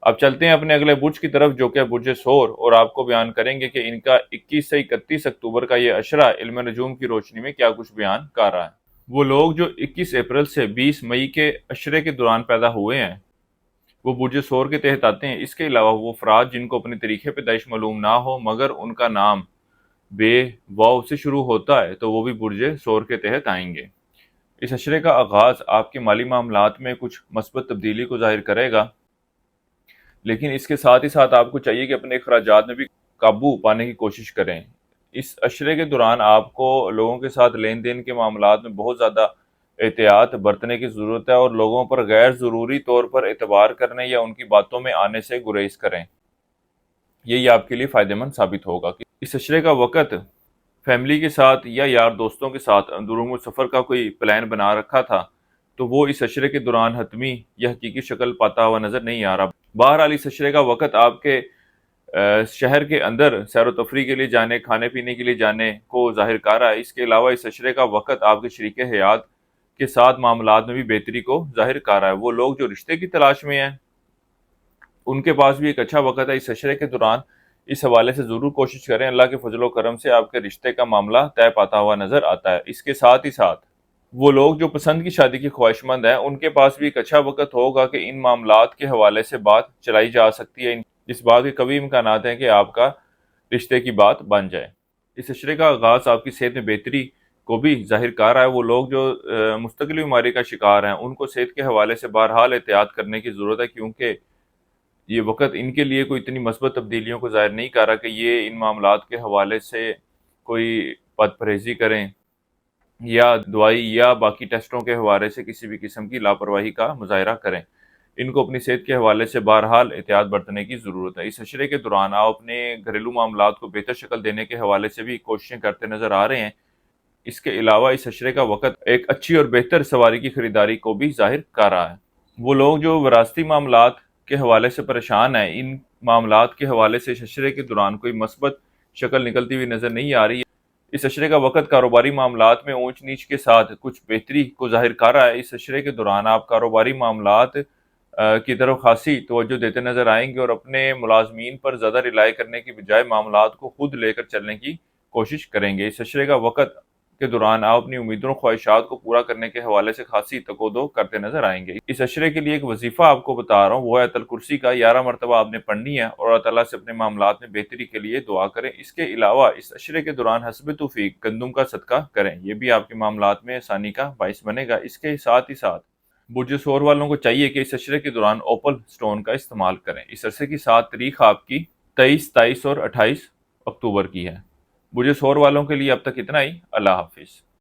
اب چلتے ہیں اپنے اگلے برج کی طرف جو کہ برج ثور، اور آپ کو بیان کریں گے کہ ان کا 21 سے 31 اکتوبر کا یہ عشرہ علم نجوم کی روشنی میں کیا کچھ بیان کر رہا ہے۔ وہ لوگ جو 21 اپریل سے 20 مئی کے عشرے کے دوران پیدا ہوئے ہیں وہ برج ثور کے تحت آتے ہیں۔ اس کے علاوہ وہ افراد جن کو اپنے طریقے پیدائش معلوم نہ ہو مگر ان کا نام بے واو سے شروع ہوتا ہے تو وہ بھی برج ثور کے تحت آئیں گے۔ اس عشرے کا آغاز آپ کے مالی معاملات میں کچھ مثبت تبدیلی کو ظاہر کرے گا، لیکن اس کے ساتھ ہی ساتھ آپ کو چاہیے کہ اپنے اخراجات میں بھی قابو پانے کی کوشش کریں۔ اس عشرے کے دوران آپ کو لوگوں کے ساتھ لین دین کے معاملات میں بہت زیادہ احتیاط برتنے کی ضرورت ہے، اور لوگوں پر غیر ضروری طور پر اعتبار کرنے یا ان کی باتوں میں آنے سے گریز کریں۔ یہی آپ کے لیے فائدہ مند ثابت ہوگا کہ اس عشرے کا وقت فیملی کے ساتھ یا یار دوستوں کے ساتھ اندرون سفر کا کوئی پلان بنا رکھا تھا تو وہ اس عشرے کے دوران حتمی یا حقیقی شکل پاتا ہوا نظر نہیں آ رہا۔ بہرحال اس عشرے کا وقت آپ کے شہر کے اندر سیر و تفریح کے لیے جانے، کھانے پینے کے لیے جانے کو ظاہر کر رہا ہے۔ اس کے علاوہ اس عشرے کا وقت آپ کے شریک حیات کے ساتھ معاملات میں بھی بہتری کو ظاہر کر رہا ہے۔ وہ لوگ جو رشتے کی تلاش میں ہیں ان کے پاس بھی ایک اچھا وقت ہے۔ اس عشرے کے دوران اس حوالے سے ضرور کوشش کریں، اللہ کے فضل و کرم سے آپ کے رشتے کا معاملہ طے پاتا ہوا نظر آتا ہے۔ اس کے ساتھ ہی ساتھ وہ لوگ جو پسند کی شادی کی خواہش مند ہیں ان کے پاس بھی ایک اچھا وقت ہوگا کہ ان معاملات کے حوالے سے بات چلائی جا سکتی ہے۔ اس بات کے کبھی امکانات ہیں کہ آپ کا رشتے کی بات بن جائے۔ اس عشرے کا آغاز آپ کی صحت میں بہتری کو بھی ظاہر کر رہا ہے۔ وہ لوگ جو مستقل بیماری کا شکار ہیں ان کو صحت کے حوالے سے بہرحال احتیاط کرنے کی ضرورت ہے، کیونکہ یہ وقت ان کے لیے کوئی اتنی مثبت تبدیلیوں کو ظاہر نہیں کر رہا کہ یہ ان معاملات کے حوالے سے کوئی بد پرہیزی کریں یا دوائی یا باقی ٹیسٹوں کے حوالے سے کسی بھی قسم کی لاپرواہی کا مظاہرہ کریں۔ ان کو اپنی صحت کے حوالے سے بہرحال احتیاط برتنے کی ضرورت ہے۔ اس عشرے کے دوران آپ اپنے گھریلو معاملات کو بہتر شکل دینے کے حوالے سے بھی کوششیں کرتے نظر آ رہے ہیں۔ اس کے علاوہ اس عشرے کا وقت ایک اچھی اور بہتر سواری کی خریداری کو بھی ظاہر کر رہا ہے۔ وہ لوگ جو وراثتی معاملات کے حوالے سے پریشان ہیں ان معاملات کے حوالے سے اس عشرے کے دوران کوئی مثبت شکل نکلتی ہوئی نظر نہیں آ رہی ہے۔ اس عشرے کا وقت کاروباری معاملات میں اونچ نیچ کے ساتھ کچھ بہتری کو ظاہر کر رہا ہے۔ اس عشرے کے دوران آپ کاروباری معاملات کی طرف خاصی توجہ دیتے نظر آئیں گے اور اپنے ملازمین پر زیادہ ریلائی کرنے کی بجائے معاملات کو خود لے کر چلنے کی کوشش کریں گے۔ اس عشرے کا وقت کے دوران آپ اپنی امیدوں اور خواہشات کو پورا کرنے کے حوالے سے خاصی تکودو کرتے نظر آئیں گے۔ اس عشرے کے لیے ایک وظیفہ آپ کو بتا رہا ہوں، وہ آیت الکرسی کا 11 مرتبہ آپ نے پڑھنی ہے اور اللہ تعالیٰ سے اپنے معاملات میں بہتری کے لیے دعا کریں۔ اس کے علاوہ اس عشرے کے دوران حسب توفیق گندم کا صدقہ کریں، یہ بھی آپ کے معاملات میں آسانی کا باعث بنے گا۔ اس کے ساتھ ہی ساتھ برج ثور والوں کو چاہیے کہ اس عشرے کے دوران اوپل سٹون کا استعمال کریں۔ اس عرصے کی 7 تاریخ آپ کی 23، 27 اور 28 اکتوبر کی ہے۔ برج ثور والوں کے لیے اب تک اتنا ہی۔ اللہ حافظ۔